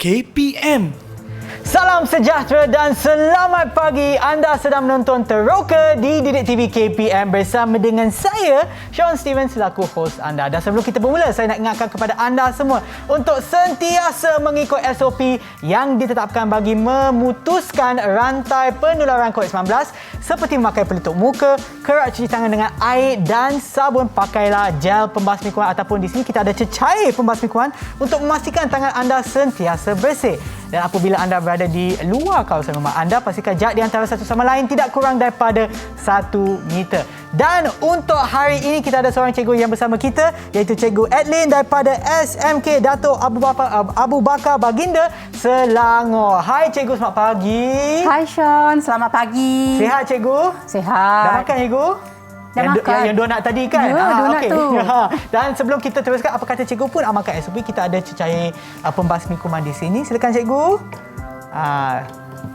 KPM. Salam sejahtera dan selamat pagi. Anda sedang menonton Teroka di Didik TV KPM bersama dengan saya, Sean Steven, selaku host anda. Dan sebelum kita bermula, saya nak ingatkan kepada anda semua untuk sentiasa mengikut SOP yang ditetapkan bagi memutuskan rantai penularan COVID-19 seperti memakai pelitup muka, kerap cuci tangan dengan air dan sabun. Pakailah gel pembasmi kuman ataupun di sini kita ada cecair pembasmi kuman untuk memastikan tangan anda sentiasa bersih. Dan apabila anda berada di luar kawasan rumah anda, pastikan jarak di antara satu sama lain tidak kurang daripada 1 meter. Dan untuk hari ini kita ada seorang cikgu yang bersama kita, iaitu Cikgu Adlin daripada SMK Dato' Abu Bakar Baginda, Selangor. Hai Cikgu, selamat pagi. Hai Sean, selamat pagi. Sihat Cikgu? Sihat. Dah makan Cikgu? Dah makan. Yang donat tadi kan? Ya, donat okay. tu. Dan sebelum kita teruskan, apa kata cikgu pun amalkan SOP. Kita ada cecair pembasmi kuman di sini. Silakan cikgu.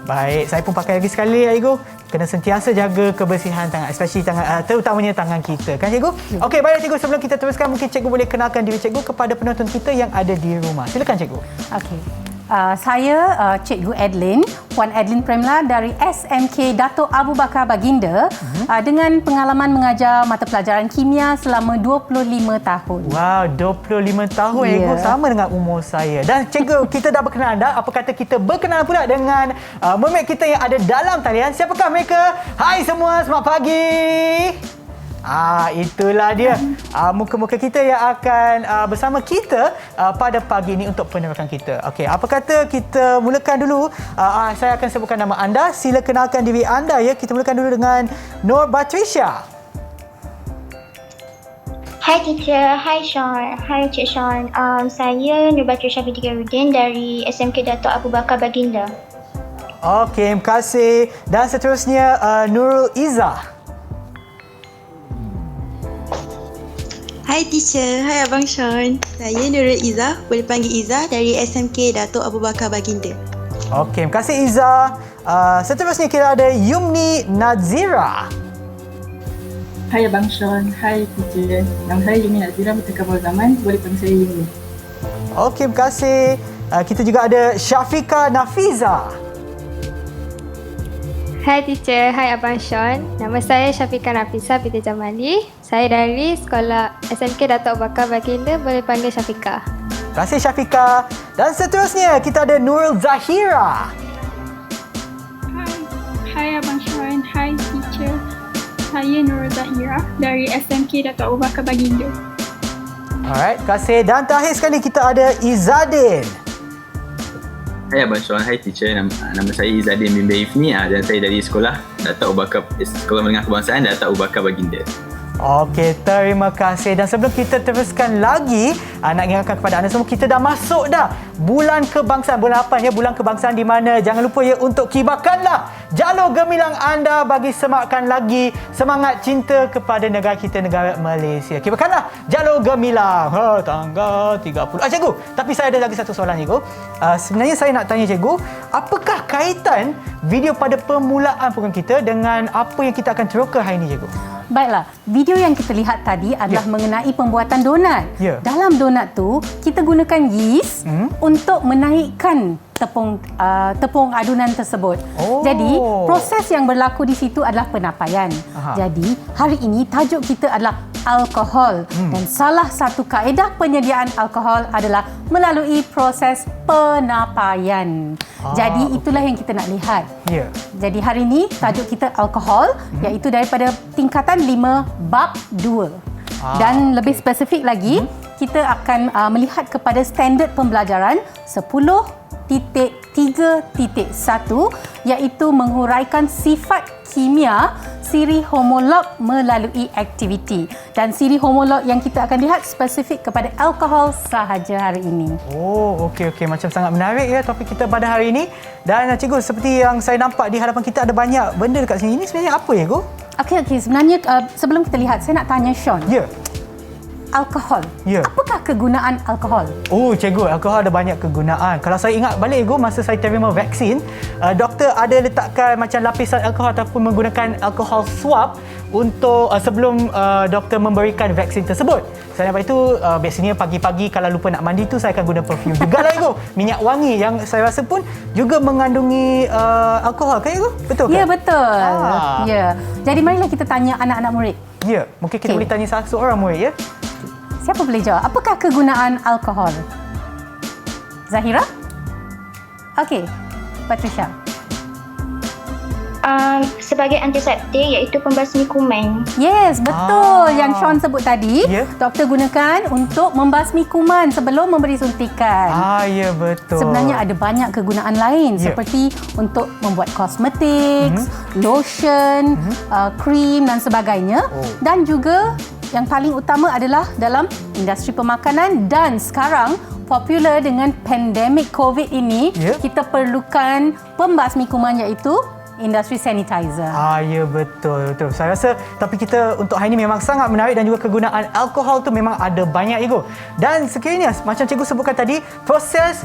Baik, saya pun pakai lagi sekali cikgu. Kena sentiasa jaga kebersihan tangan, especially tangan, terutamanya tangan kita. Kan cikgu? Okey, baik cikgu, sebelum kita teruskan, mungkin cikgu boleh kenalkan diri cikgu kepada penonton kita yang ada di rumah. Silakan cikgu. Okey. Saya Cikgu Adlin, Puan Adlin Premla dari SMK Dato' Abu Bakar Baginda dengan pengalaman mengajar mata pelajaran kimia selama 25 tahun. Wow, 25 tahun cikgu, sama dengan umur saya. Dan cikgu, kita dah berkenalan dah. Apa kata kita berkenalan pula dengan mermaid kita yang ada dalam talian. Siapakah mereka? Hai semua, selamat pagi. Itulah dia muka-muka kita yang akan bersama kita pada pagi ini untuk penerokan kita. Okey, apa kata kita mulakan dulu. Saya akan sebutkan nama anda. Sila kenalkan diri anda ya. Kita mulakan dulu dengan Nur Batrisha. Hai teacher, hai Sean, hai Cik Sean. Saya Nur Batrisha binti Garudin dari SMK Dato' Abu Bakar Baginda. Okey, terima kasih. Dan seterusnya Nurul Izzah. Hai teacher, hai Abang Sean. Saya Nurul Izzah, boleh panggil Izzah dari SMK Dato' Abu Bakar Baginda. Okey, terima kasih Izzah. Seterusnya kita ada Yumni Nazira. Hai Abang Sean, hai teacher. Nama saya Yumni Nazira, bertakabur zaman, boleh panggil saya Yumni. Okey, terima kasih. Kita juga ada Syafiqah Nafiza. Hai teacher, hai Abang Sean. Nama saya Syafiqah Nafisa binti Jamali. Saya dari sekolah SMK Dato' Abu Bakar Baginda, boleh panggil Syafiqah. Terima kasih Syafiqah. Dan seterusnya kita ada Nurul Zahira. Hai Abang Sean, hai teacher. Saya Nurul Zahira dari SMK Dato' Abu Bakar Baginda. Alright, terima kasih. Dan terakhir sekali kita ada Izzadin. Hai Abang Sean, hai teacher. Nama saya Izzadin bin Baifni dan saya dari sekolah Dato' Abu Bakar, Sekolah Menengah Kebangsaan Dato' Abu Bakar Baginda. Okey, terima kasih. Dan sebelum kita teruskan lagi, nak ingatkan kepada anda semua, kita dah masuk dah bulan kebangsaan, bulan 8 ya, bulan kebangsaan, di mana jangan lupa ya untuk kibarkanlah jalur gemilang anda bagi semakkan lagi semangat cinta kepada negara kita, negara Malaysia. Kibarkanlah jalur gemilang tanggal 30. Cikgu, tapi saya ada lagi satu soalan cikgu. Sebenarnya saya nak tanya cikgu, apakah kaitan video pada permulaan program kita dengan apa yang kita akan teroka hari ini cikgu? Baiklah, video yang kita lihat tadi adalah mengenai pembuatan donat. Dalam donat tu, kita gunakan yeast untuk menaikkan tepung adunan tersebut. Jadi, proses yang berlaku di situ adalah penapaian. Jadi, hari ini tajuk kita adalah alkohol. Dan salah satu kaedah penyediaan alkohol adalah melalui proses penapaian. Jadi, itulah yang kita nak lihat. Jadi, hari ini tajuk kita alkohol, iaitu daripada tingkatan 5 bab 2. Dan lebih spesifik lagi, kita akan melihat kepada standard pembelajaran 10.3.1, iaitu menguraikan sifat kimia siri homolog melalui aktiviti. Dan siri homolog yang kita akan lihat spesifik kepada alkohol sahaja hari ini. Okey. Macam sangat menarik ya topik kita pada hari ini. Dan cikgu, seperti yang saya nampak di hadapan kita ada banyak benda dekat sini. Ini sebenarnya apa ya, cikgu? Okey. Sebenarnya sebelum kita lihat, saya nak tanya Sean. alkohol. Ya. Apakah kegunaan alkohol? Oh, cikgu, alkohol ada banyak kegunaan. Kalau saya ingat balik, cikgu, masa saya terima vaksin, doktor ada letakkan macam lapisan alkohol ataupun menggunakan alkohol swab untuk sebelum doktor memberikan vaksin tersebut. Selain daripada itu, biasanya pagi-pagi kalau lupa nak mandi tu saya akan guna perfume jugalah, cikgu. Minyak wangi yang saya rasa pun juga mengandungi alkohol, kan, cikgu? Betul ke? Ya, betul. Ya. Jadi marilah kita tanya anak-anak murid. Ya, mungkin kita boleh tanya satu orang murid, ya? Siapa boleh jawab? Apakah kegunaan alkohol? Zahira? Okey. Patricia. Sebagai antiseptik iaitu pembasmi kuman. Yes, betul. Yang Sean sebut tadi, Ya. doktor gunakan untuk membasmi kuman sebelum memberi suntikan. Ya, betul. Sebenarnya ada banyak kegunaan lain seperti untuk membuat kosmetik, lotion, krim dan sebagainya. Dan juga yang paling utama adalah dalam industri pemakanan, dan sekarang popular dengan pandemik COVID ini, kita perlukan pembasmi kuman iaitu industri sanitizer. Ya, betul. Saya rasa topik kita untuk hari ini memang sangat menarik dan juga kegunaan alkohol tu memang ada banyak, cikgu. Dan sekiranya macam cikgu sebutkan tadi, proses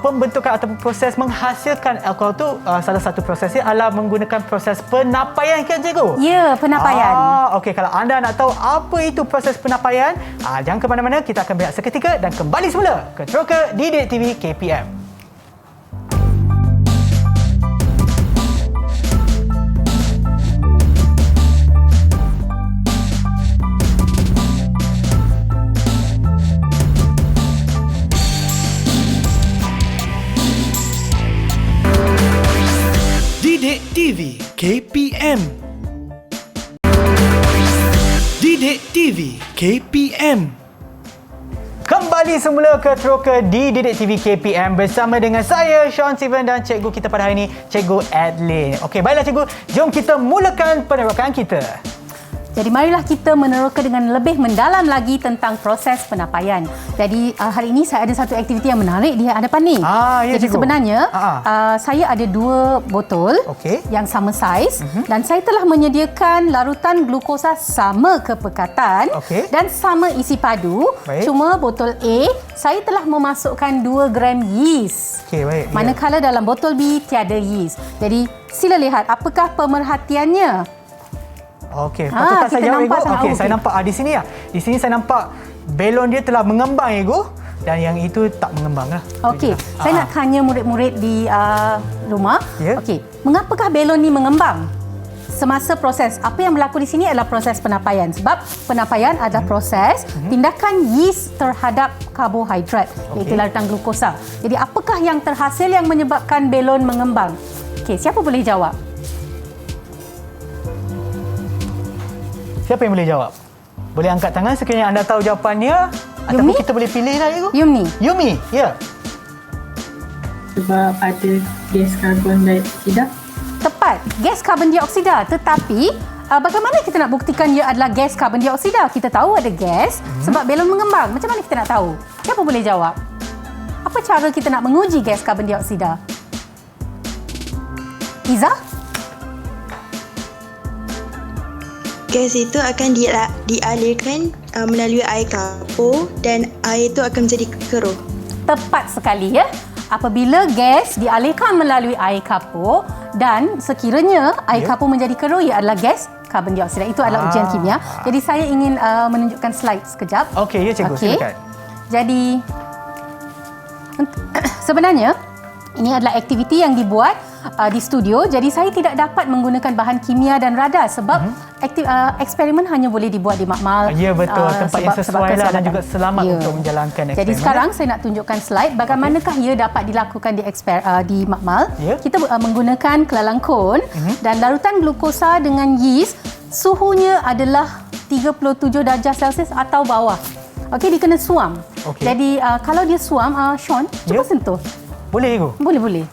pembentukan atau proses menghasilkan alkohol tu salah satu prosesnya adalah menggunakan proses penapaian, kan, cikgu? Ya, penapaian. Okey, kalau anda nak tahu apa itu proses penapaian, jangan ke mana-mana, kita akan berehat seketika dan kembali semula ke Teroka di Didik TV KPM. Didik TV KPM. Didik TV KPM. Kembali semula ke Teroka di Didik TV KPM bersama dengan saya, Sean Steven, dan cikgu kita pada hari ini, Cikgu Adlin. Okey, baiklah cikgu, jom kita mulakan penerokan kita. Jadi marilah kita meneroka dengan lebih mendalam lagi tentang proses penapaian. Jadi hari ini saya ada satu aktiviti yang menarik di hadapan ni. Ya, jadi cikgu. sebenarnya saya ada 2 botol yang sama saiz dan saya telah menyediakan larutan glukosa sama kepekatan dan sama isi padu. Baik. Cuma botol A saya telah memasukkan 2 gram yeast. Okey, baik. Manakala dalam botol B tiada yeast. Jadi sila lihat apakah pemerhatiannya. Okey, patutlah saya jawab, cikgu. Okey, saya nampak di sini ya. Di sini saya nampak belon dia telah mengembang, cikgu, dan yang itu tak mengembang lah. Okey, saya nak tanya murid-murid di rumah. Okey, mengapakah belon ni mengembang? Semasa proses, apa yang berlaku di sini adalah proses penapaian. Sebab penapaian adalah proses tindakan yeast terhadap karbohidrat, iaitu larutan glukosa. Jadi apakah yang terhasil yang menyebabkan belon mengembang? Okey, siapa boleh jawab? Siapa yang boleh jawab? Boleh angkat tangan sekiranya anda tahu jawapannya. Ataupun kita boleh pilih lah, cikgu. Yumi, ya. Sebab ada gas karbon dioksida. Tepat, gas karbon dioksida. Tetapi bagaimana kita nak buktikan ia adalah gas karbon dioksida? Kita tahu ada gas sebab belon mengembang. Macam mana kita nak tahu? Siapa boleh jawab? Apa cara kita nak menguji gas karbon dioksida? Iza? Gas itu akan dialirkan melalui air kapur dan air itu akan menjadi keruh. Tepat sekali, ya. Apabila gas dialirkan melalui air kapur dan sekiranya air kapur menjadi keruh, ia adalah gas karbon dioksida. Itu adalah ujian kimia. Jadi saya ingin menunjukkan slide sekejap. Okey, ya, cikgu, silakan. Jadi sebenarnya ini adalah aktiviti yang dibuat di studio. Jadi saya tidak dapat menggunakan bahan kimia dan radar sebab eksperimen hanya boleh dibuat di makmal. Ya, betul. Tempat yang sesuai lah dan juga selamat untuk menjalankan eksperimen. Jadi sekarang saya nak tunjukkan slide bagaimanakah ia dapat dilakukan di makmal. Kita menggunakan kelalang kon dan larutan glukosa dengan yeast. Suhunya adalah 37 darjah Celsius atau bawah. Okey, dia kena suam. Jadi kalau dia suam, Sean, cuba sentuh. Boleh, cikgu? Boleh.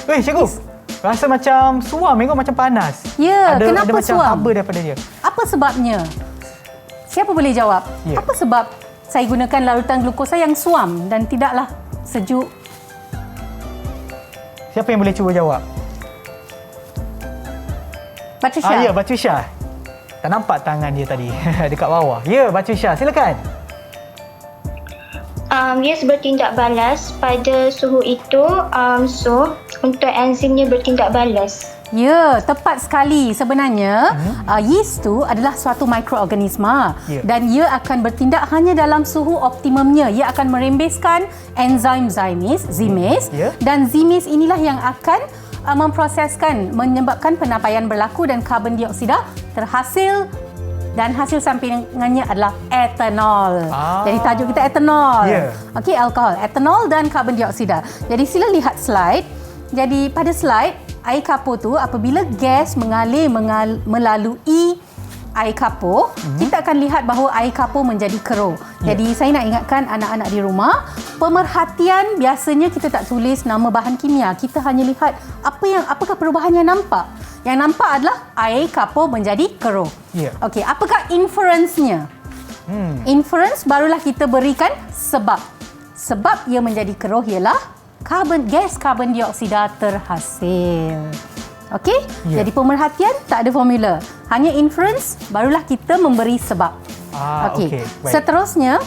Cikgu. Rasa macam suam, cikgu, macam panas. Ya, ada kenapa macam suam? haba daripada dia. Apa sebabnya? Siapa boleh jawab? Apa sebab saya gunakan larutan glukosa yang suam dan tidaklah sejuk? Siapa yang boleh cuba jawab? Patricia. Ya, Patricia. Tak nampak tangan dia tadi dekat bawah. Ya, Batusha, silakan. Yeast bertindak balas pada suhu itu. So, untuk enzimnya bertindak balas. Ya, tepat sekali. Sebenarnya, yeast tu adalah suatu mikroorganisma dan ia akan bertindak hanya dalam suhu optimumnya. Ia akan merembeskan enzim zimase dan zimase inilah yang akan memproseskan, menyebabkan penapaian berlaku dan karbon dioksida terhasil dan hasil sampingannya adalah etanol. Jadi tajuk kita etanol. Okey, alkohol, etanol dan karbon dioksida. Jadi sila lihat slide. Jadi pada slide, air kapur tu apabila gas mengalir melalui air kapur, kita akan lihat bahawa air kapur menjadi keruh. Jadi saya nak ingatkan anak-anak di rumah, pemerhatian biasanya kita tak tulis nama bahan kimia. Kita hanya lihat apakah perubahan yang nampak. Yang nampak adalah air kapur menjadi keruh. Okey, apakah inference-nya? Inference barulah kita berikan sebab. Sebab ia menjadi keruh ialah gas karbon dioksida terhasil. Okey? Jadi pemerhatian tak ada formula. Hanya inference barulah kita memberi sebab. Okey. Seterusnya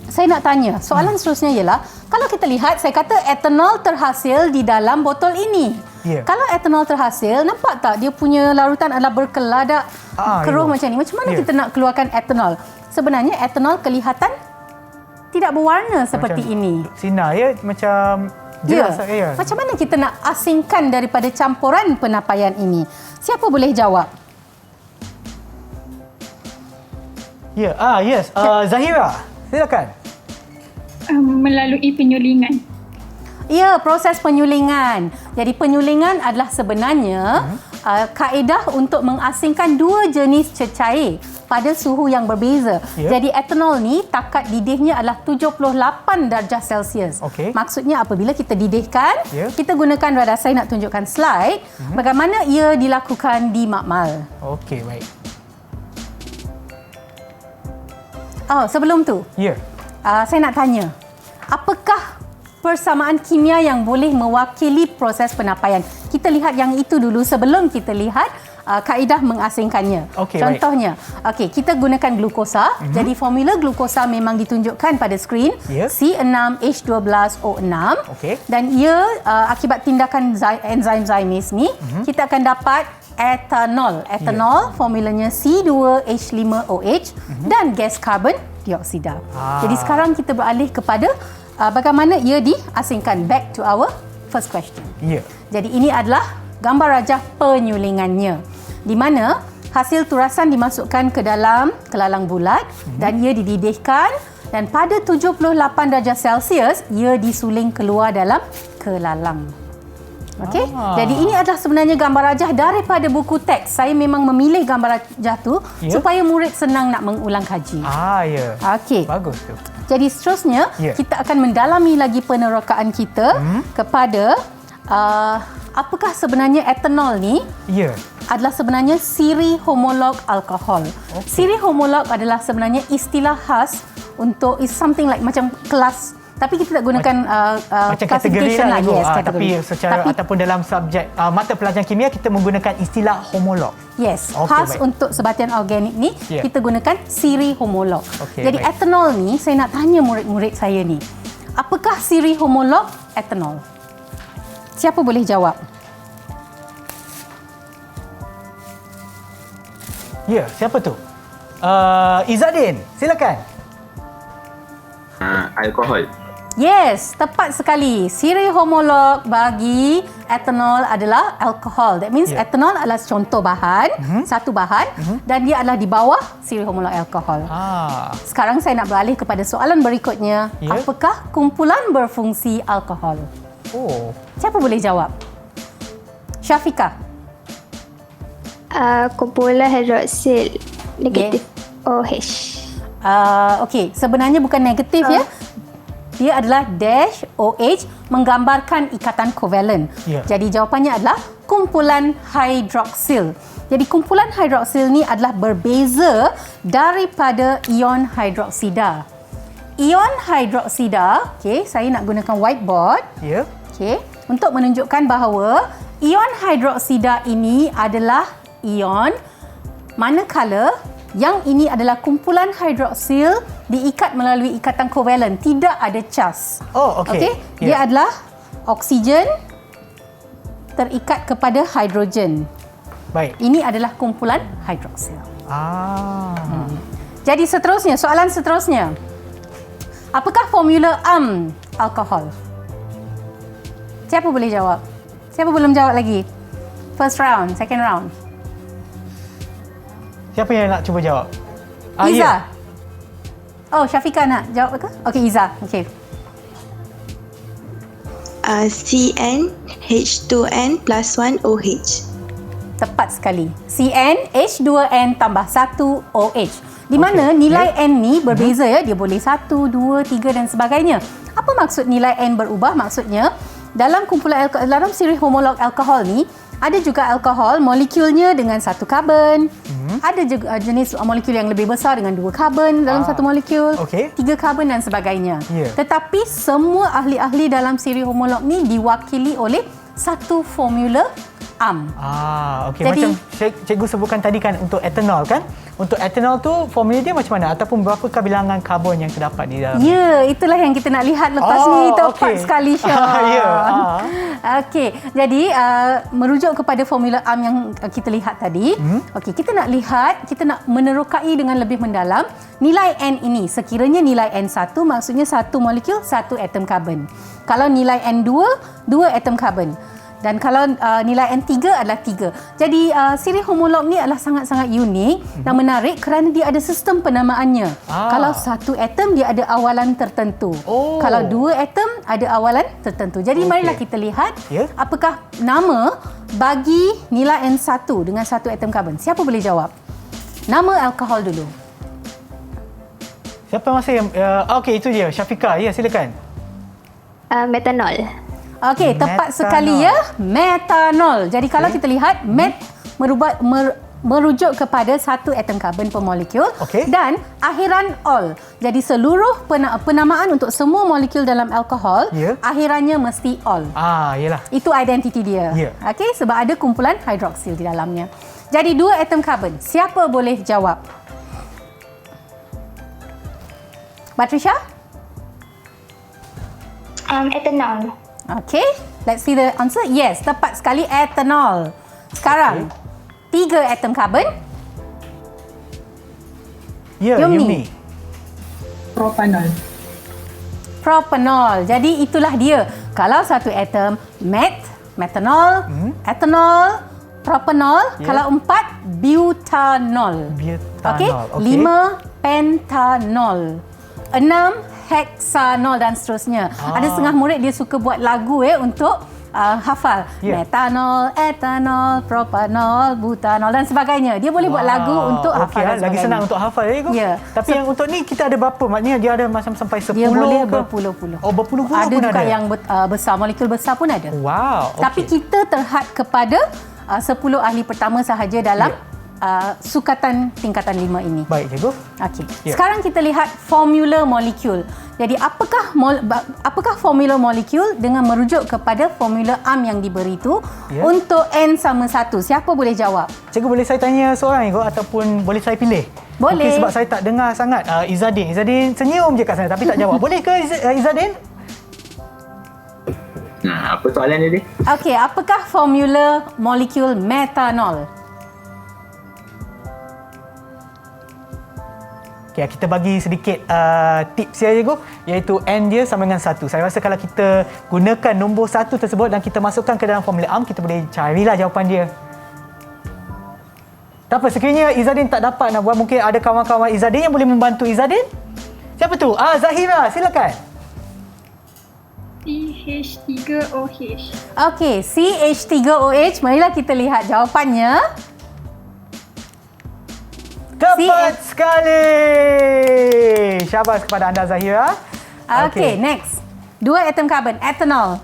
saya nak tanya, soalan seterusnya ialah kalau kita lihat saya kata etanol terhasil di dalam botol ini. Kalau etanol terhasil, nampak tak dia punya larutan adalah berkeladak keruh macam ni. Macam mana kita nak keluarkan etanol? Sebenarnya etanol kelihatan tidak berwarna seperti ini. Sinar ya, macam jelas. Macam mana kita nak asingkan daripada campuran penapaian ini? Siapa boleh jawab? Yes. Zahira, silakan. Melalui penyulingan. Ya, proses penyulingan. Jadi penyulingan adalah sebenarnya kaedah untuk mengasingkan dua jenis cecair pada suhu yang berbeza. Jadi etanol ni takat didihnya adalah 78 darjah Celsius. Maksudnya apabila kita didihkan, kita gunakan radar. Saya nak tunjukkan slide bagaimana ia dilakukan di makmal. Okey, baik. Sebelum tu. Saya nak tanya, apakah persamaan kimia yang boleh mewakili proses penapaian? Kita lihat yang itu dulu sebelum kita lihat kaedah mengasingkannya. Contohnya, kita gunakan glukosa. Jadi formula glukosa memang ditunjukkan pada skrin. C6H12O6. Dan ia akibat tindakan enzim zimase ni, kita akan dapat etanol. Etanol formulanya C2H5OH dan gas karbon dioksida. Jadi sekarang kita beralih kepada bagaimana ia diasingkan. Back to our first question. Jadi ini adalah gambar rajah penyulingannya, di mana hasil turasan dimasukkan ke dalam kelalang bulat dan ia dididihkan dan pada 78 darjah Celsius ia disuling keluar dalam kelalang. Okey. Jadi ini adalah sebenarnya gambar rajah daripada buku teks. Saya memang memilih gambar rajah tu supaya murid senang nak mengulang kaji. Okey. Bagus tu. Jadi seterusnya kita akan mendalami lagi penerokaan kita kepada apakah sebenarnya etanol ni adalah sebenarnya siri homolog alkohol. Siri homolog adalah sebenarnya istilah khas untuk something like macam kelas, tapi kita tak gunakan macam kategori lah. Kategori. Tapi secara ataupun dalam subjek mata pelajaran kimia kita menggunakan istilah homolog. Khas untuk sebatian organik ni kita gunakan siri homolog. Jadi etanol ni saya nak tanya murid-murid saya ni, apakah siri homolog etanol? Siapa boleh jawab? Siapa tu? Izzadin, silakan. Alkohol. Yes, tepat sekali. Siri homolog bagi etanol adalah alkohol. That means etanol adalah contoh bahan, satu bahan dan dia adalah di bawah siri homolog alkohol. Sekarang saya nak beralih kepada soalan berikutnya. Apakah kumpulan berfungsi alkohol? Siapa boleh jawab? Syafiqah. Kumpulan hidroksil negatif OH. Okey, sebenarnya bukan negatif ya. Dia adalah dash OH menggambarkan ikatan kovalen. Jadi jawapannya adalah kumpulan hidroksil. Jadi kumpulan hidroksil ni adalah berbeza daripada ion hidroksida. Ion hidroksida, saya nak gunakan whiteboard. Untuk menunjukkan bahawa ion hidroksida ini adalah ion Manakala yang ini adalah kumpulan hidroksil diikat melalui ikatan kovalen, tidak ada cas. Oh, okey. Dia adalah oksigen terikat kepada hidrogen. Baik. Ini adalah kumpulan hidroksil. Jadi soalan seterusnya. Apakah formula alkohol? Siapa boleh jawab? Siapa belum jawab lagi? First round, second round. Siapa yang nak cuba jawab? Iza. Ya. Oh, Syafiqah nak jawab ke? Okey, Iza. Okey. CnH2n plus 1 OH. Tepat sekali. CnH2n tambah 1 OH. Di mana nilai N ni berbeza ya. Dia boleh 1, 2, 3 dan sebagainya. Apa maksud nilai N berubah? Maksudnya dalam kumpulan dalam siri homolog alkohol ni ada juga alkohol molekulnya dengan 1 karbon. Ada juga jenis molekul yang lebih besar dengan 2 karbon dalam satu molekul, 3 karbon dan sebagainya. Tetapi semua ahli-ahli dalam siri homolog ni diwakili oleh satu formula Okey. Jadi, Macam cikgu sebutkan tadi kan untuk etanol kan? Untuk etanol tu formula dia macam mana? Ataupun berapakah bilangan karbon yang terdapat di dalam? Ya, itulah yang kita nak lihat lepas ni. Tepat sekali, Syah. Okey, jadi merujuk kepada formula yang kita lihat tadi. Okey, kita nak lihat, kita nak menerokai dengan lebih mendalam nilai N ini. Sekiranya nilai N1 maksudnya satu molekul, satu atom karbon. Kalau nilai N2, 2 atom karbon. Dan kalau nilai N3 adalah 3. Jadi siri homolog ni adalah sangat-sangat unik dan menarik kerana dia ada sistem penamaannya. Kalau satu atom dia ada awalan tertentu. Kalau 2 atom ada awalan tertentu. Jadi marilah kita lihat apakah nama bagi nilai N1 dengan satu atom karbon. Siapa boleh jawab? Nama alkohol dulu. Siapa masa yang okey, itu dia Syafiqah. Ya, silakan. Metanol. Okey, tepat sekali ya. Metanol. Jadi kalau kita lihat merujuk kepada satu atom karbon per molekul dan akhiran ol. Jadi seluruh penamaan untuk semua molekul dalam alkohol akhirannya mesti ol. Yalah. Itu identiti dia. Okey, sebab ada kumpulan hidroksil di dalamnya. Jadi 2 atom karbon. Siapa boleh jawab? Batrisha? Etanol. Okay, let's see the answer. Yes, tepat sekali, etanol. Sekarang, 3 atom karbon. Ya, Yumni. Propanol. Propanol. Jadi itulah dia. Kalau satu atom, metanol, etanol, propanol. Kalau 4, butanol. Okey, 5, pentanol. 6, heksanol dan seterusnya. Ada setengah murid dia suka buat lagu untuk hafal. Metanol, etanol, propanol, butanol dan sebagainya. Dia boleh buat lagu untuk hafal dan sebagainya. Lagi senang untuk hafal Tapi yang untuk ni kita ada berapa? Maknanya dia ada macam sampai 10 dia boleh ke? berpuluh-puluh. Berpuluh-puluh ada pun juga ada? yang besar, molekul besar pun ada. Wow. Tapi kita terhad kepada 10 ahli pertama sahaja dalam sukatan tingkatan 5 ini. Baik, cikgu. Okey. Sekarang kita lihat formula molekul. Jadi apakah formula molekul dengan merujuk kepada formula yang diberi itu untuk N sama 1? Siapa boleh jawab? Cikgu, boleh saya tanya seorang ataupun boleh saya pilih? Boleh. Mungkin sebab saya tak dengar sangat Izzadin. Izzadin senyum je kat sana tapi tak jawab. Boleh ke Izzadin? Apa soalan dia? Okey, apakah formula molekul metanol? Okay, kita bagi sedikit tips ya, cikgu, iaitu N dia sama dengan 1. Saya rasa kalau kita gunakan nombor 1 tersebut dan kita masukkan ke dalam formula kita boleh carilah jawapan dia. Tak apa, sekiranya Izzadin tak dapat nak buat, mungkin ada kawan-kawan Izzadin yang boleh membantu Izzadin. Siapa tu? Zahira, silakan. CH3OH. Okey, CH3OH. Marilah kita lihat jawapannya. Tepat sekali. Syabas kepada anda, Zahira. Okey, next. 2 atom karbon, etanol.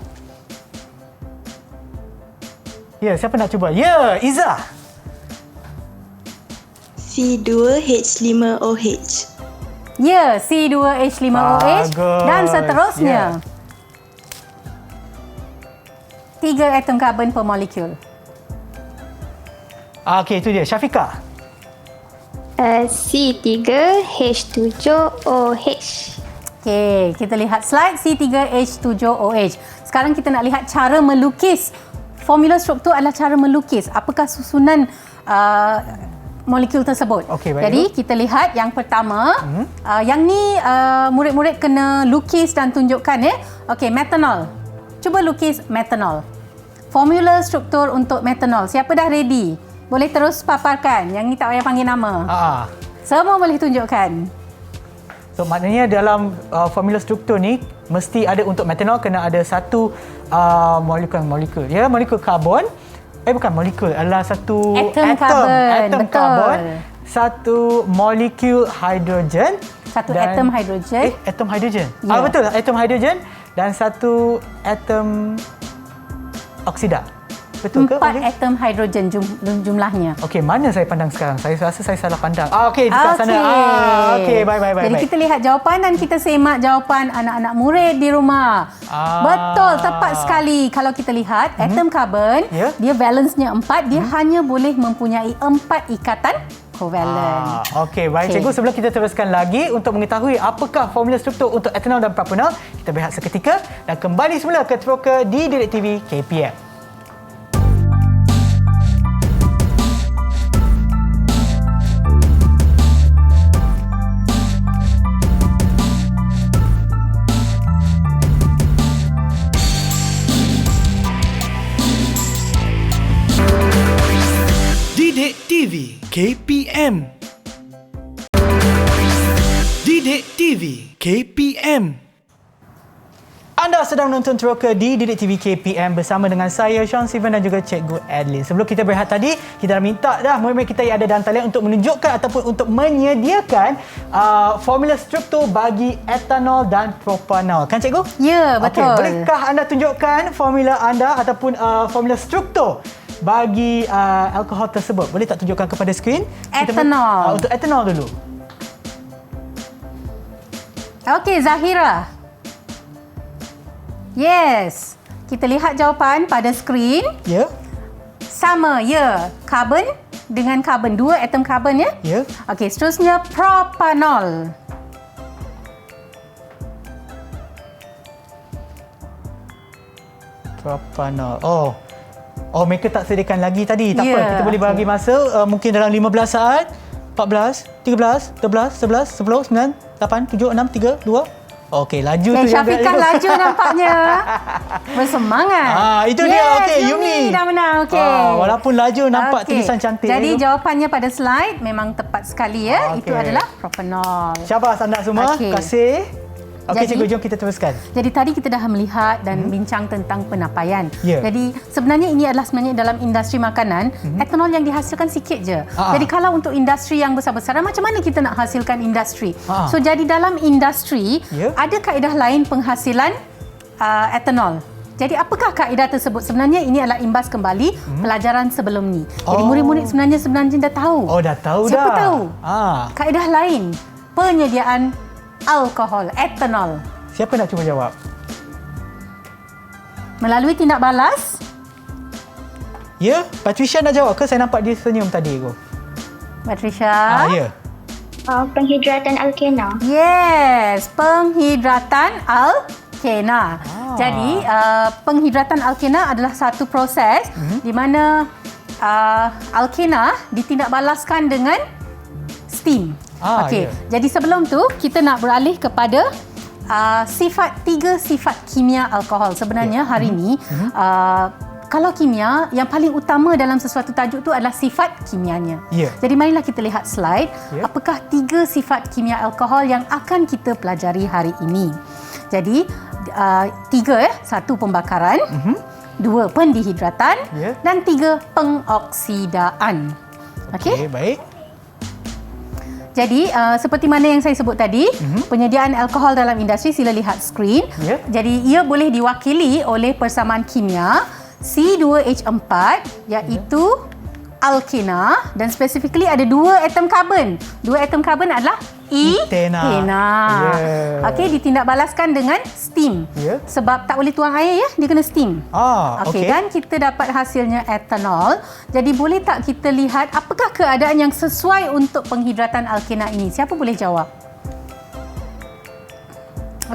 Ya, siapa nak cuba? Ya, Iza. C2H5OH. Ya, C2H5OH. Dan seterusnya. 3 atom karbon per molekul. Okey, itu dia. Syafiqah. C3H7OH. Okey, kita lihat slide C3H7OH. Sekarang kita nak lihat cara melukis. Formula struktur adalah cara melukis. Apakah susunan molekul tersebut? Okey, baik. Jadi kita lihat yang pertama, yang ni murid-murid kena lukis dan tunjukkan ya. Okey, metanol. Cuba lukis metanol. Formula struktur untuk metanol. Siapa dah ready? Boleh terus paparkan. Yang ni tak payah panggil nama. Semua boleh tunjukkan. So maknanya dalam formula struktur ni mesti ada untuk metanol kena ada satu molekul. Ya, molekul karbon. Bukan molekul, adalah satu atom karbon, satu molekul hidrogen, satu atom hidrogen. Atom hidrogen. Ya. Betul, atom hidrogen dan satu atom oksida. Betul ke? 4 atom hidrogen jumlahnya. Okey, mana saya pandang sekarang? Saya rasa saya salah pandang. Okey, dekat sana. Okey, baik. Jadi kita lihat jawapan dan kita semak jawapan anak-anak murid di rumah. Betul, tepat sekali. Kalau kita lihat atom karbon, dia valensnya 4, dia hanya boleh mempunyai 4 ikatan kovalen. Okey, baik cikgu, sebelum kita teruskan lagi untuk mengetahui apakah formula struktur untuk etanol dan propanol, kita berehat seketika dan kembali semula ke Teroka di Didik TV KPM. Didik TV KPM. Didik TV KPM. Anda sedang menonton Teroka di Didik TV KPM bersama dengan saya, Sean Steven dan juga Cikgu Adeline. Sebelum kita berehat tadi, kita dah minta murid-murid kita yang ada dalam talian untuk menunjukkan ataupun untuk menyediakan formula struktur bagi etanol dan propanol. Kan Cikgu? Ya, betul. Okey, bolehkah anda tunjukkan formula anda ataupun formula struktur bagi alkohol tersebut? Boleh tak tunjukkan kepada skrin? Etanol. Untuk etanol dulu. Okey, Zahira. Yes. Kita lihat jawapan pada skrin. Ya. Sama, ya. Karbon dengan karbon. 2 atom karbon ya. Ya. Okey, seterusnya propanol. Propanol. Oh, mereka tak sediakan lagi tadi. Tak apa, kita boleh bagi masa mungkin dalam 15 saat. 14, 13, 12, 11, 10, 9, 8, 7, 6, 3, 2. Okey, laju tu yang Syafiqah laju nampaknya. Bersemangat. Itu dia. Okey, Yumi dah menang. Okey. Walaupun laju nampak tulisan cantik. Jadi jawapannya pada slide memang tepat sekali ya. Itu adalah propanol. Syabas anak semua. Terima kasih. Okey, cikgu, jom kita teruskan. Jadi tadi kita dah melihat dan bincang tentang penapaian. Jadi sebenarnya ini adalah dalam industri makanan, etanol yang dihasilkan sikit je. Jadi kalau untuk industri yang besar-besaran, macam mana kita nak hasilkan industri? So jadi dalam industri, ada kaedah lain penghasilan etanol. Jadi apakah kaedah tersebut? Sebenarnya ini adalah imbas kembali pelajaran sebelum ni. Jadi murid-murid sebenarnya dah tahu. Dah tahu dah. Siapa tahu? Kaedah lain penyediaan alkohol, etanol. Siapa nak cuba jawab? Melalui tindak balas? Ya, Patricia nak jawab ke? Saya nampak dia senyum tadi. Patricia? Ya. Penghidratan alkena. Yes, penghidratan alkena. Jadi, penghidratan alkena adalah satu proses di mana alkena ditindakbalaskan dengan steam. Okey. Jadi sebelum tu kita nak beralih kepada 3 sifat kimia alkohol. Sebenarnya hari ini kalau kimia yang paling utama dalam sesuatu tajuk tu adalah sifat kimianya. Jadi marilah kita lihat slide. Apakah 3 sifat kimia alkohol yang akan kita pelajari hari ini? Jadi 3 1 pembakaran, 2 pendehidratan dan 3 pengoksidaan. Okey, baik. Jadi seperti mana yang saya sebut tadi, penyediaan alkohol dalam industri, sila lihat skrin. Jadi ia boleh diwakili oleh persamaan kimia C2H4 iaitu alkena dan specifically ada 2 atom karbon. 2 atom karbon adalah Itena. Yeah. Okey, ditindakbalaskan dengan steam. Yeah. Sebab tak boleh tuang air ya, dia kena steam. Okey, dan kita dapat hasilnya etanol. Jadi boleh tak kita lihat apakah keadaan yang sesuai untuk penghidratan alkena ini? Siapa boleh jawab?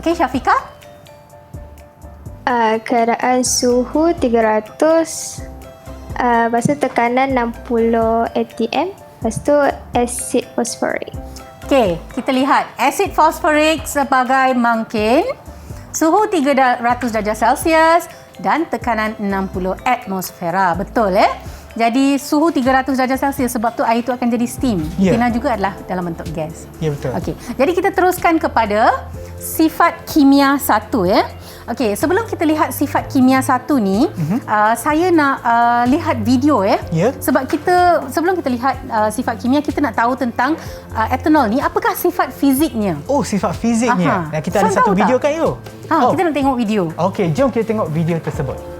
Okey, Syafiqah? Keadaan suhu 300, lepas tu tekanan 60 atm, lepas tu asid fosforik. Okey, kita lihat asid fosforik sebagai mangkin, suhu 300 darjah Celsius dan tekanan 60 atmosfera. Betul Jadi suhu 300 darjah Celsius sebab tu air itu akan jadi steam. Itena juga adalah dalam bentuk gas. Ya, betul. Okey, jadi kita teruskan kepada sifat kimia 1 Okey, sebelum kita lihat sifat kimia 1 ni, saya nak lihat video Sebab sebelum kita lihat sifat kimia, kita nak tahu tentang etanol ni, apakah sifat fiziknya? Oh, sifat fiziknya. Dan kita ada satu video kan itu? Kita nak tengok video. Okey, jom kita tengok video tersebut.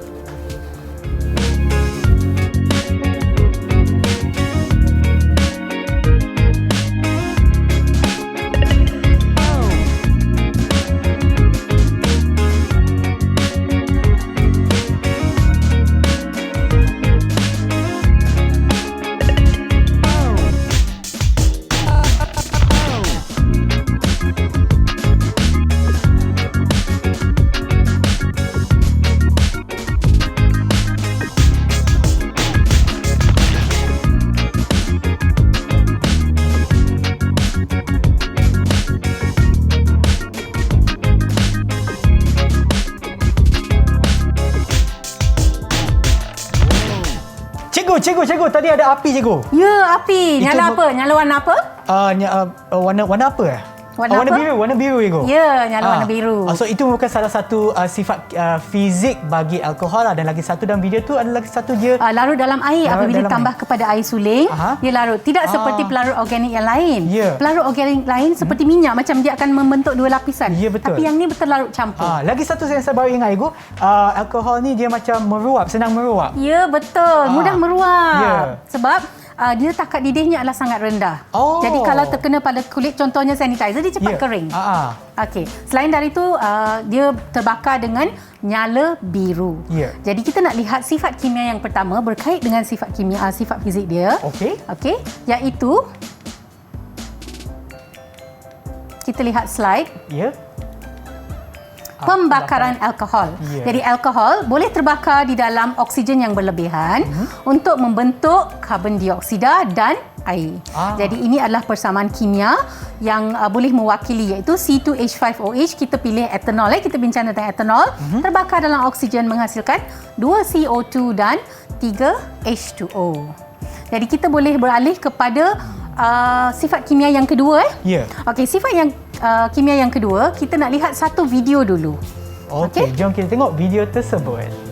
Cikgu, tadi ada api, cikgu. Ya, api. Nyala apa? Nyala warna apa? Warna apa Warna biru, cikgu. Ya, nyala warna biru. So itu merupakan salah satu sifat fizik bagi alkohol dan lagi satu dalam video tu ada lagi satu je larut dalam air. Apabila ditambah kepada air suling, dia larut. Tidak seperti pelarut organik yang lain. Pelarut organik lain seperti minyak, macam dia akan membentuk dua lapisan. Ya, betul. Tapi yang ni betul larut campur. Lagi satu yang saya baru ingat, cikgu, alkohol ni dia macam meruap, senang meruap. Ya, betul. Mudah meruap. Ya. Sebab dia takat didihnya adalah sangat rendah. Jadi kalau terkena pada kulit, contohnya sanitizer, dia cepat kering. Okey. Selain dari itu, dia terbakar dengan nyala biru. Jadi kita nak lihat sifat kimia yang pertama berkait dengan sifat kimia, sifat fizik dia. Okey, iaitu kita lihat slide. Pembakaran alkohol. Jadi alkohol boleh terbakar di dalam oksigen yang berlebihan untuk membentuk karbon dioksida dan air. Jadi ini adalah persamaan kimia yang boleh mewakili, iaitu C2H5OH. Kita pilih etanol, kita bincang tentang etanol. Terbakar dalam oksigen menghasilkan 2 CO2 dan 3 H2O. Jadi kita boleh beralih kepada sifat kimia yang kedua. Okey, sifat yang kimia yang kedua, kita nak lihat satu video dulu. Okey, jom kita tengok video tersebut.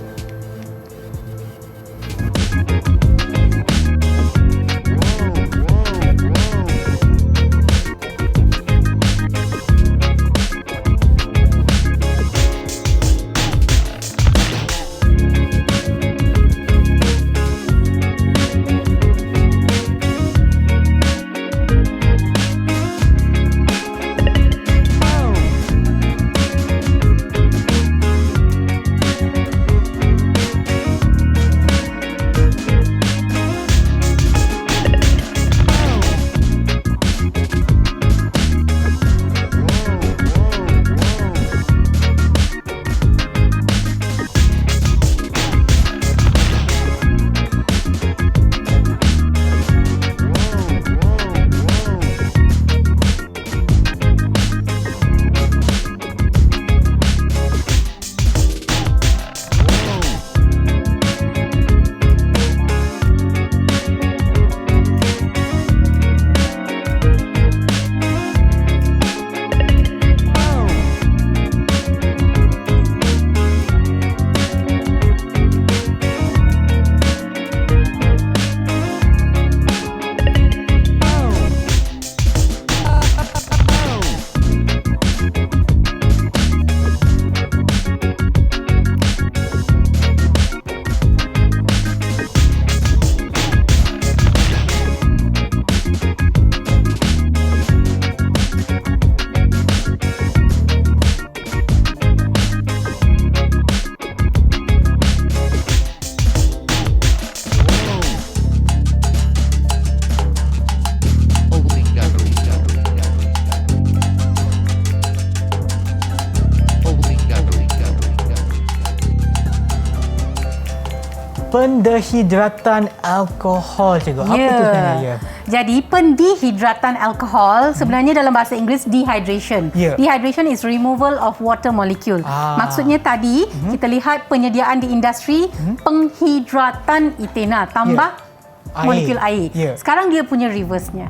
pendehidratan alkohol, cikgu. Apa tu sebenarnya? Jadi pendehidratan alkohol sebenarnya dalam bahasa Inggeris dehydration. Dehydration is removal of water molecule. Maksudnya tadi kita lihat penyediaan di industri penghidratan etena tambah molekul air. Sekarang dia punya reverse-nya.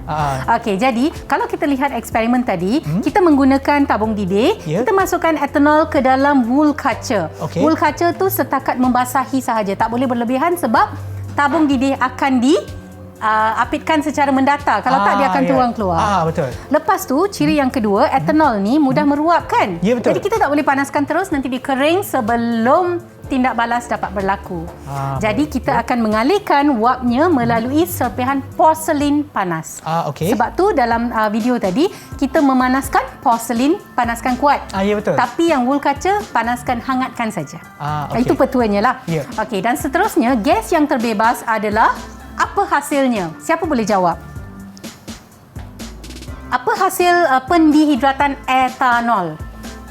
Okey, jadi kalau kita lihat eksperimen tadi, kita menggunakan tabung didih, kita masukkan etanol ke dalam wool kaca. Wool kaca tu setakat membasahi sahaja, tak boleh berlebihan sebab tabung didih akan apitkan secara mendatar. Kalau tak dia akan tuang keluar. Betul. Lepas tu ciri yang kedua, etanol ni mudah meruap kan? Betul. Jadi kita tak boleh panaskan terus, nanti dia kering sebelum tindak balas dapat berlaku. Jadi kita akan mengalihkan wapnya melalui serpihan porselin panas. Sebab tu dalam video tadi kita memanaskan porselin, panaskan kuat. Betul. Tapi yang wool kaca panaskan, hangatkan saja. Itu petuanya lah. Okey, dan seterusnya gas yang terbebas adalah apa hasilnya? Siapa boleh jawab? Apa hasil pendehidratan etanol?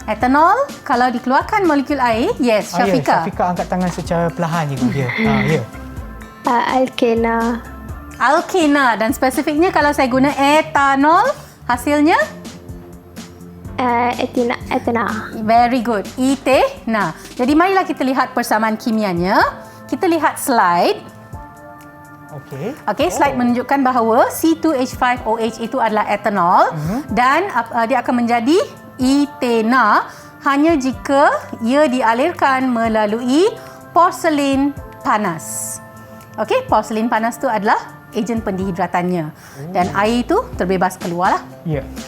Etanol kalau dikeluarkan molekul air, Syafika. Syafika angkat tangan secara perlahan je. Alkena. Alkena, dan spesifiknya kalau saya guna etanol, hasilnya etena. Very good. Etena. Jadi marilah kita lihat persamaan kimianya. Kita lihat slide. Okey, slide menunjukkan bahawa C2H5OH itu adalah etanol dan dia akan menjadi etena hanya jika ia dialirkan melalui porselin panas. Okey, porselin panas tu adalah ejen pendehidratannya dan air itu terbebas keluarlah.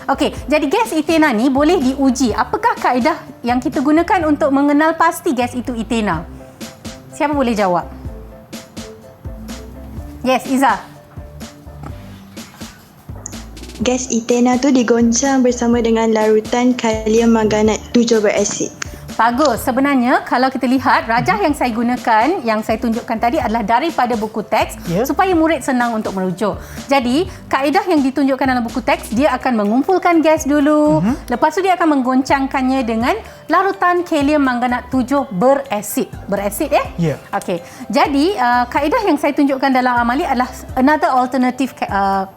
Okey, jadi gas etena ni boleh diuji. Apakah kaedah yang kita gunakan untuk mengenal pasti gas itu etena? Siapa boleh jawab? Yes, Iza. Gas etena tu digoncang bersama dengan larutan kalium manganat 7 berasid. Bagus. Sebenarnya kalau kita lihat rajah yang saya gunakan, yang saya tunjukkan tadi adalah daripada buku teks supaya murid senang untuk merujuk. Jadi, kaedah yang ditunjukkan dalam buku teks, dia akan mengumpulkan gas dulu. Lepas tu dia akan menggoncangkannya dengan larutan kalium manganat 7 berasid. Berasid Okey. Jadi, kaedah yang saya tunjukkan dalam amali adalah another alternative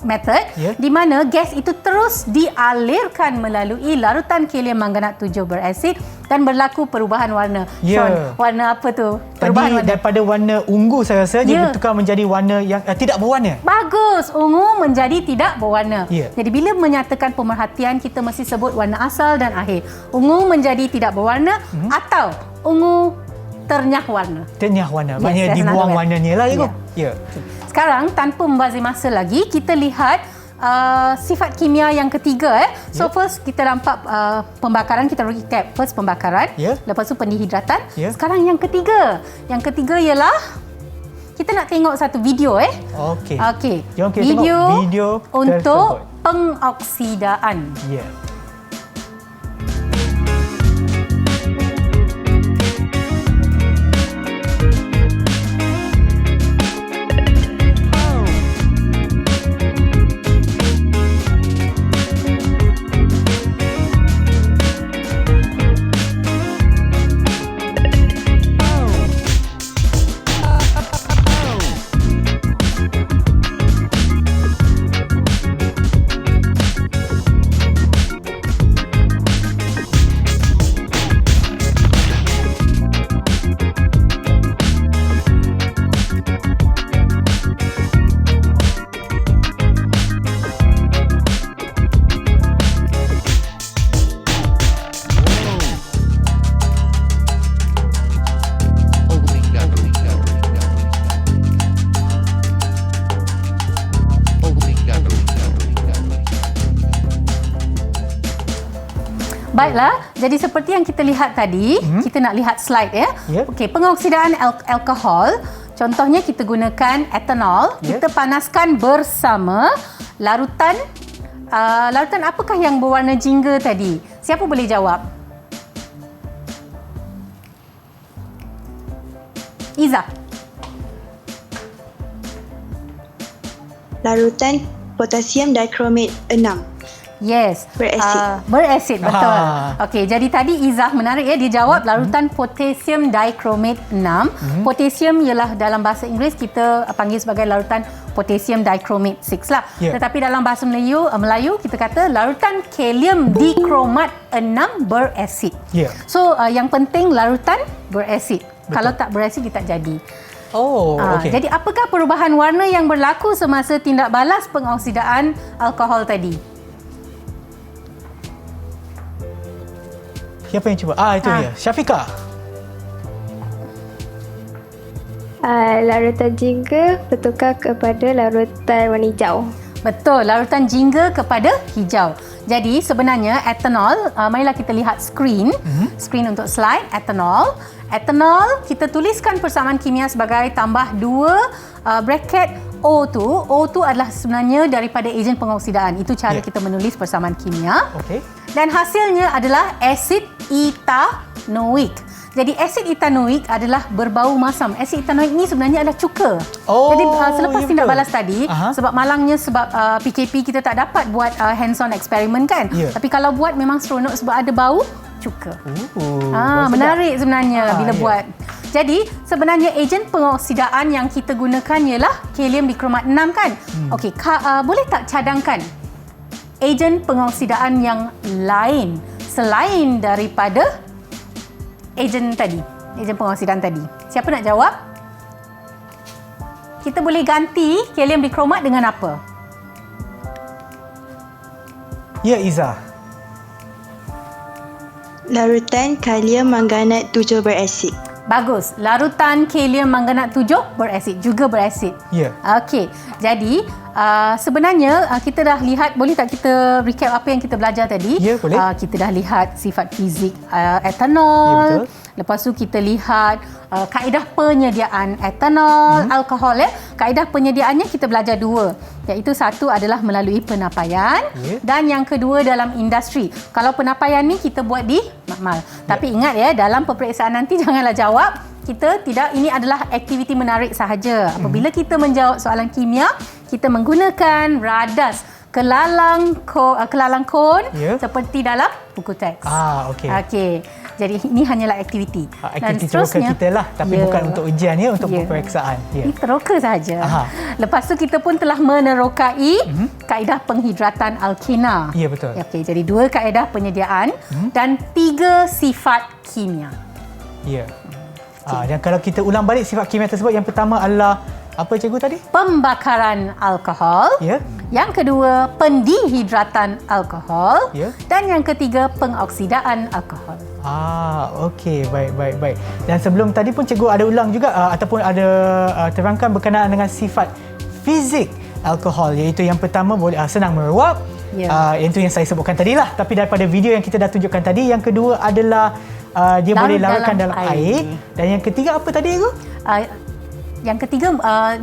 method di mana gas itu terus dialirkan melalui larutan kalium manganat 7 berasid dan berlaku perubahan warna. Sean, warna apa tu? Perubahan warna. Daripada warna ungu saya rasa dia bertukar menjadi warna yang tidak berwarna. Bagus. Ungu menjadi tidak berwarna. Jadi bila menyatakan pemerhatian, kita mesti sebut warna asal dan akhir. Ungu menjadi tidak berwarna atau ungu ternyah warna. Ternyah warna. Maknanya dibuang warnanya lah. Sekarang tanpa membazir masa lagi, kita lihat sifat kimia yang ketiga. So first kita nampak pembakaran, kita recap. First pembakaran, lepas tu pendehidratan. Sekarang yang ketiga. Yang ketiga ialah kita nak tengok satu video. Okey. Jom kita tengok video untuk pengoksidaan. Baiklah, jadi seperti yang kita lihat tadi, kita nak lihat slide Okey, pengoksidaan alkohol, contohnya kita gunakan etanol, kita panaskan bersama larutan larutan apakah yang berwarna jingga tadi? Siapa boleh jawab? Iza. Larutan potasium dichromate 6. Yes. Berasid. Berasid, betul. Ah. Okey, jadi tadi Izzah menarik ya, dia jawab larutan potasium dichromate 6. Potasium ialah dalam bahasa Inggeris kita panggil sebagai larutan potasium dichromate 6 lah. Ya. Tetapi dalam bahasa Melayu kita kata larutan kalium dikromat 6 berasid. Ya. So yang penting larutan berasid. Kalau tak berasid dia tak jadi. Oh, okey. Jadi apakah perubahan warna yang berlaku semasa tindak balas pengoksidaan alkohol tadi? Siapa yang cuba? Itu dia. Syafiqah. Larutan jingga bertukar kepada larutan warna hijau. Betul, larutan jingga kepada hijau. Jadi sebenarnya etanol, marilah kita lihat skrin. Skrin untuk slide, etanol. Etanol, kita tuliskan persamaan kimia sebagai tambah 2 bracket O2. O2 adalah sebenarnya daripada ejen pengoksidaan. Itu cara kita menulis persamaan kimia. Okey. Dan hasilnya adalah asid etanoik. Jadi asid etanoik adalah berbau masam. Asid etanoik ni sebenarnya adalah cuka. Oh, jadi selepas tindak betul. balas tadi, sebab malangnya sebab PKP kita tak dapat buat hands-on eksperimen kan. Ya. Tapi kalau buat memang seronok sebab ada bau cuka. Bau Menarik sebenarnya bila ya. buat. Jadi sebenarnya ejen pengoksidaan yang kita gunakan ialah kalium dikromat 6 kan. Okey, boleh tak cadangkan ejen pengoksidaan yang lain selain daripada ejen tadi, ejen pengoksidaan tadi? Siapa nak jawab? Kita boleh ganti kalium dikromat dengan apa? Ya, Izzah. Larutan kalium manganat 7 berasid. Bagus. Larutan kalium manganat 7 berasid, juga berasid. Ya. Okey. Jadi, sebenarnya kita dah lihat, boleh tak kita recap apa yang kita belajar tadi? Ya, boleh. Kita dah lihat sifat fizik etanol. Ya, betul. Lepas tu kita lihat kaedah penyediaan etanol, alkohol. Kaedah penyediaannya kita belajar 2. Iaitu satu adalah melalui penapaian dan yang kedua dalam industri. Kalau penapaian ni kita buat di makmal. Tapi ingat ya, dalam peperiksaan nanti janganlah jawab. Kita tidak, ini adalah aktiviti menarik sahaja. Apabila kita menjawab soalan kimia, kita menggunakan radas kelalang kon seperti dalam buku teks. Okey. Okey. Jadi ini hanyalah aktiviti. Aktiviti teroka kita lah, tapi bukan untuk ujian ya, untuk peperiksaan. Ini teroka sahaja. Lepas tu kita pun telah menerokai kaedah penghidratan alkena. Ya, betul. Okey, jadi 2 kaedah penyediaan dan 3 sifat kimia. Ya. Dan kalau kita ulang balik sifat kimia tersebut, yang pertama adalah apa cikgu tadi? Pembakaran alkohol. Ya. Yang kedua, pendihidratan alkohol. Ya. Dan yang ketiga, pengoksidaan alkohol. Okey. Baik. Dan sebelum tadi pun cikgu ada ulang juga ataupun ada terangkan berkenaan dengan sifat fizik alkohol, iaitu yang pertama boleh senang meruap. Itu yang saya sebutkan tadi lah. Tapi daripada video yang kita dah tunjukkan tadi, yang kedua adalah dia boleh larutkan dalam air. Dan yang ketiga apa tadi cikgu? Yang ketiga,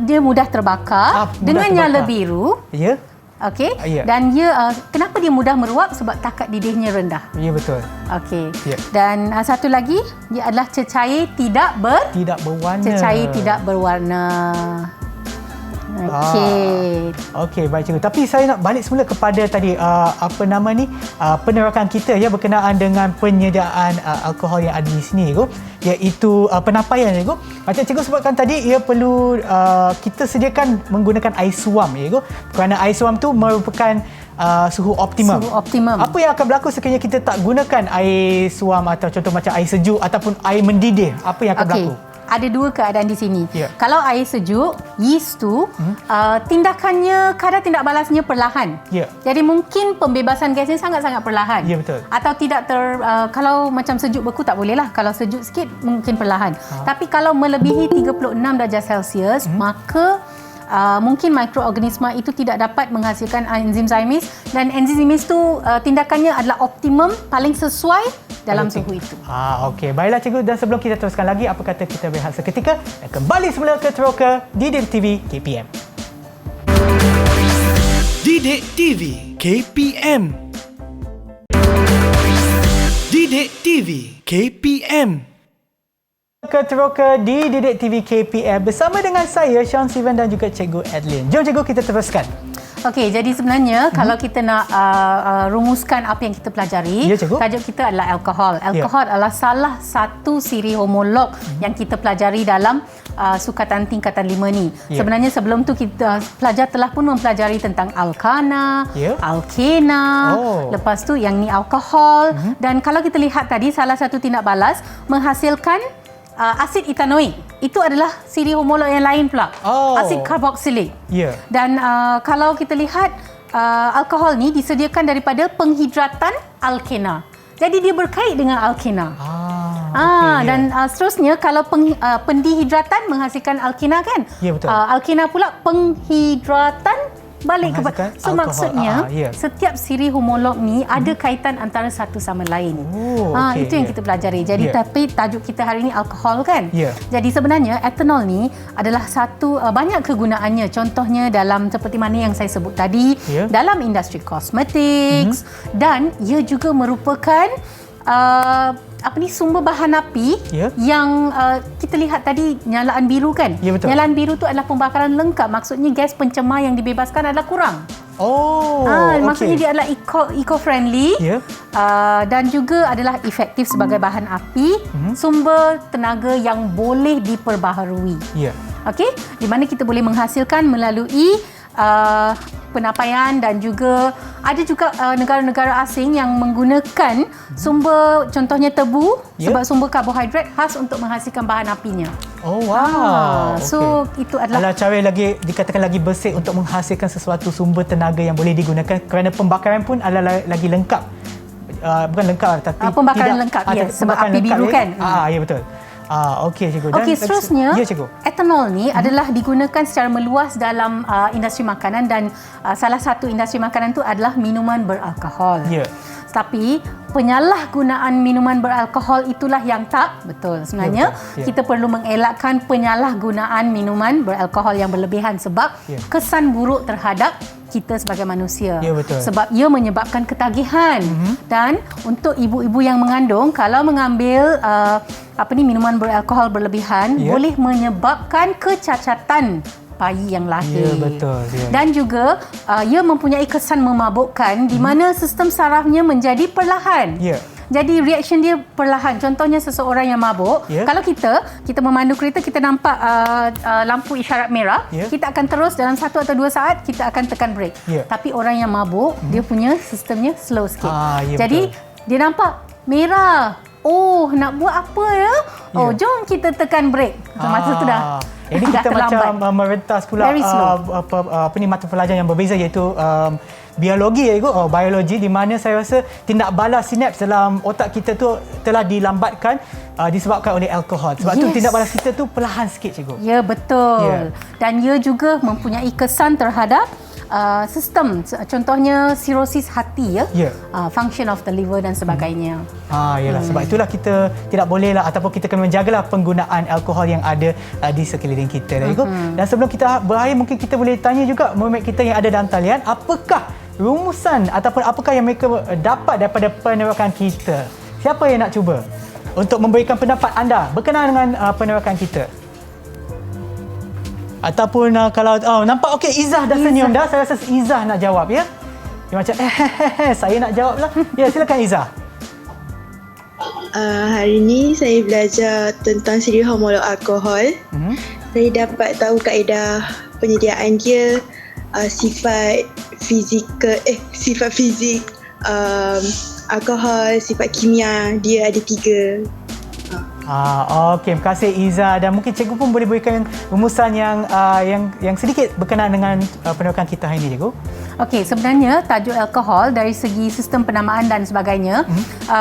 dia mudah terbakar dengan nyala biru. Ya. Okey. Ya. Dan dia kenapa dia mudah meruap? Sebab takat didihnya rendah. Ya, betul. Okey. Ya. Dan satu lagi, dia adalah cecair tidak berwarna. Cecair tidak berwarna. Okey, baik cikgu. Tapi saya nak balik semula kepada tadi penerakan kita ya berkenaan dengan penyediaan alkohol yang ada di sini cikgu, iaitu penapaian cikgu. Macam cikgu sebutkan tadi, ia perlu kita sediakan menggunakan air suam cikgu, kerana air suam tu merupakan suhu optimum. Apa yang akan berlaku sekiranya kita tak gunakan air suam atau contoh macam air sejuk ataupun air mendidih? Apa yang akan berlaku? Ada 2 keadaan di sini. Ya. Kalau air sejuk, yeast tu tindakannya, kadar tindak balasnya perlahan. Ya. Jadi mungkin pembebasan gasnya sangat-sangat perlahan. Ya, betul. Atau tidak kalau macam sejuk beku tak boleh lah. Kalau sejuk sikit mungkin perlahan. Tapi kalau melebihi 36 darjah Celsius, maka mungkin mikroorganisma itu tidak dapat menghasilkan enzim zymes, dan enzim zymes tu tindakannya adalah optimum, paling sesuai dalam suhu itu. Okey. Baiklah cikgu, dan sebelum kita teruskan lagi, apa kata kita berehat seketika dan kembali semula ke Teroka Didik TV KPM. Didik TV KPM. Didik TV KPM. Ke Teroka di Didik TV KPM bersama dengan saya Sean Steven dan juga Cikgu Adeline. Jom cikgu kita teruskan. Okey, jadi sebenarnya kalau kita nak rumuskan apa yang kita pelajari, Ya, cikgu. tajuk kita adalah alkohol. Alkohol adalah salah satu siri homolog yang kita pelajari dalam sukatan tingkatan 5 ni. Ya. Sebenarnya sebelum tu kita pelajar telah pun mempelajari tentang alkana, Ya. alkena, Oh. lepas tu yang ni alkohol, dan kalau kita lihat tadi salah satu tindak balas menghasilkan asid etanoik. Itu adalah siri homolog yang lain pula. Oh. Asid karboksilik. Ya. Dan kalau kita lihat alkohol ni disediakan daripada penghidratan alkena. Jadi dia berkait dengan alkena. Okey, Dan seterusnya kalau pendihidratan menghasilkan alkena kan? Ya, betul. Alkena pula penghidratan balik kepada. Menghasilkan So alkohol. maksudnya Ya. setiap siri homolog ni ada kaitan antara satu sama lain. Oh, okey, Itu yang ya. kita pelajari. Jadi Ya. tapi tajuk kita hari ini alkohol kan? Ya. Jadi sebenarnya etanol ni adalah satu banyak kegunaannya. Contohnya dalam seperti mana yang saya sebut tadi, Ya. dalam industri cosmetics, dan ia juga merupakan sumber bahan api Ya. yang kita lihat tadi nyalaan biru kan? Ya, betul. Nyalaan biru tu adalah pembakaran lengkap. Maksudnya gas pencemar yang dibebaskan adalah kurang. Oh, Maksudnya okey. dia adalah eco-friendly, Ya. dan juga adalah efektif sebagai bahan api, sumber tenaga yang boleh diperbaharui. Ya. Okey, di mana kita boleh menghasilkan melalui penapaian, dan juga ada juga negara-negara asing yang menggunakan sumber, contohnya tebu, Ya. sebab sumber karbohidrat khas untuk menghasilkan bahan apinya. Oh, wow. So itu adalah cara yang lagi dikatakan lagi bersih untuk menghasilkan sesuatu sumber tenaga yang boleh digunakan, kerana pembakaran pun adalah lagi lengkap. Bukan lengkap tapi pembakaran lengkap, ya, sebab pembakaran api biru lengkap, kan. Ya betul. Okey, cikgu. Dan Okey, seterusnya, ya, cikgu. etanol ni adalah digunakan secara meluas dalam industri makanan, dan salah satu industri makanan tu adalah minuman beralkohol. Ya. Tapi penyalahgunaan minuman beralkohol itulah yang tak betul. Sebenarnya Ya, betul. Ya. kita perlu mengelakkan penyalahgunaan minuman beralkohol yang berlebihan, sebab Ya. kesan buruk terhadap kita sebagai manusia. Ya, betul. Sebab ia menyebabkan ketagihan. Dan untuk ibu-ibu yang mengandung, kalau mengambil minuman beralkohol berlebihan, Ya. boleh menyebabkan kecacatan bayi yang lahir. Ya, betul. Ya. Dan juga ia mempunyai kesan memabukkan, di mana sistem sarafnya menjadi perlahan. Ya. Jadi reaction dia perlahan. Contohnya seseorang yang mabuk, Ya. kalau kita memandu kereta, kita nampak lampu isyarat merah, Ya. kita akan terus dalam 1 atau 2 saat kita akan tekan brake. Ya. Tapi orang yang mabuk, dia punya sistemnya slow sikit. Ya, Jadi dia nampak merah. Oh, nak buat apa ya? Oh, Ya. jom kita tekan brake. Masa tu dah. Ini dah kita terlambat. macam merentas pula Very slow. mata pelajaran yang berbeza, iaitu biologi, biologi, di mana saya rasa tindak balas sinaps dalam otak kita tu telah dilambatkan disebabkan oleh alkohol. Sebab tu Yes. tindak balas kita tu perlahan sikit, cikgu. Ya, betul. Ya. Dan ia juga mempunyai kesan terhadap sistem, contohnya sirosis hati, Ya. function of the liver dan sebagainya. Yalah, sebab itulah kita tidak bolehlah, ataupun kita kena menjagalah penggunaan alkohol yang ada di sekeliling kita. Dan sebelum kita berakhir, mungkin kita boleh tanya juga murid kita yang ada dalam talian, apakah rumusan ataupun apakah yang mereka dapat daripada penerakan kita? Siapa yang nak cuba untuk memberikan pendapat anda berkenaan dengan penerakan kita? Ataupun kalau nampak okey, Izzah dah senyum dah. Saya rasa Izzah nak jawab, ya. Dia macam saya nak jawab lah. Ya, silakan Izzah. Hari ni saya belajar tentang siri homolog alkohol. Saya dapat tahu kaedah penyediaan dia, sifat fizik, alkohol, sifat kimia, dia ada 3. Okey, terima kasih Izzah, dan mungkin cikgu pun boleh berikan rumusan yang sedikit berkenaan dengan penerakan kita hari ini, cikgu. Okey, sebenarnya tajuk alkohol dari segi sistem penamaan dan sebagainya,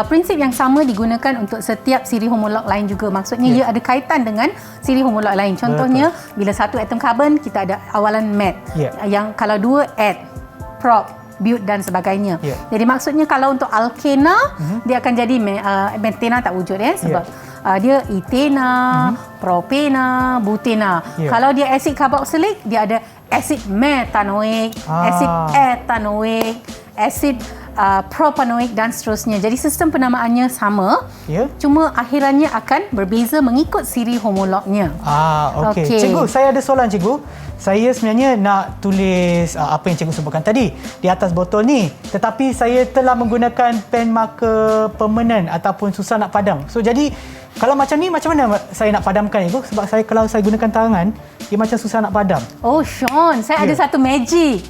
prinsip yang sama digunakan untuk setiap siri homolog lain juga. Maksudnya ia ada kaitan dengan siri homolog lain. Contohnya, bila satu atom karbon, kita ada awalan met. Yang kalau 2 add, prop, but dan sebagainya. Jadi maksudnya kalau untuk alkena, dia akan jadi metena tak wujud, sebab dia etena, propena, butena. Kalau dia asid karboksilik, dia ada asid metanoik, asid etanoik, asid propanoik dan seterusnya. Jadi sistem penamaannya sama, cuma akhirannya akan berbeza mengikut siri homolognya. Okey. Cikgu, saya ada soalan cikgu. Saya sebenarnya nak tulis apa yang cikgu sebutkan tadi di atas botol ni, tetapi saya telah menggunakan pen marker permanent ataupun susah nak padam. So jadi kalau macam ni, macam mana saya nak padamkan itu? Sebab kalau saya gunakan tangan, dia macam susah nak padam. Oh Sean, saya ada satu magic.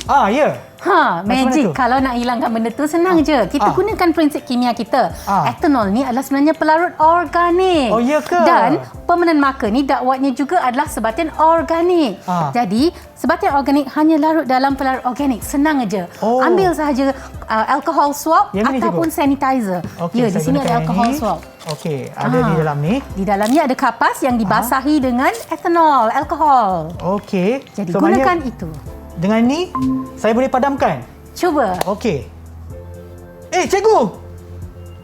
Magic. Kalau nak hilangkan benda tu senang je. Kita gunakan prinsip kimia kita. Ethanol ni adalah sebenarnya pelarut organik. Oh ya ke? Dan permanent marker ni dakwatnya juga adalah sebatian organik. Jadi sebatian organik hanya larut dalam pelarut organik. Senang aja. Ambil sahaja alcohol swab ataupun sanitizer. Ya, di sini ada alcohol swab. Okey, ada di dalam ni. Di dalamnya ada kapas yang dibasahi dengan ethanol, alkohol. Okey. Jadi gunakan itu. Dengan ni, saya boleh padamkan? Cuba. Okey. Cikgu!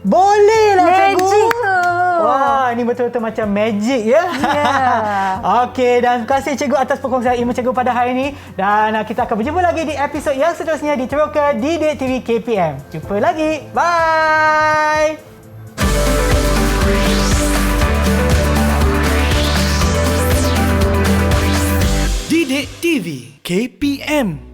Bolehlah cikgu! Magic. Wah, ini betul-betul macam magic ya. Okey, dan terima kasih cikgu atas perkongsian ilmu cikgu pada hari ini. Dan kita akan berjumpa lagi di episod yang seterusnya di Teroka Didik TV KPM. Jumpa lagi. Bye! Didik TV KPM